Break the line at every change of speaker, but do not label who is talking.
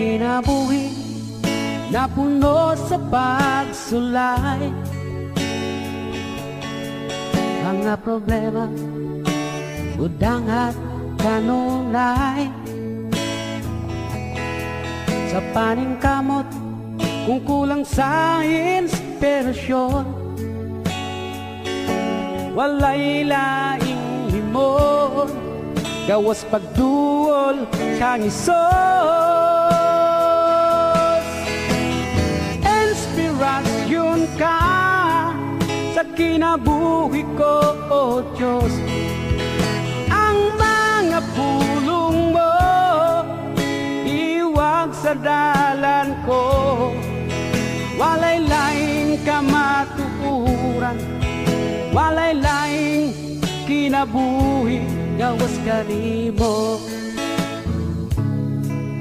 kinabuhi na puno sa pagsulay. Mga problema, udang at kanunay. Sa paningkamot, kung kulang sa inspirasyon, walay laing limon, gawas pagduol kang isos. Inspirasyon ka sa kinabuhi ko, O Diyos. Ang mga pulong mo iwag sa dalan ko, walay laing kamatuuran, walay laing kinabuhi, gawas kanimo.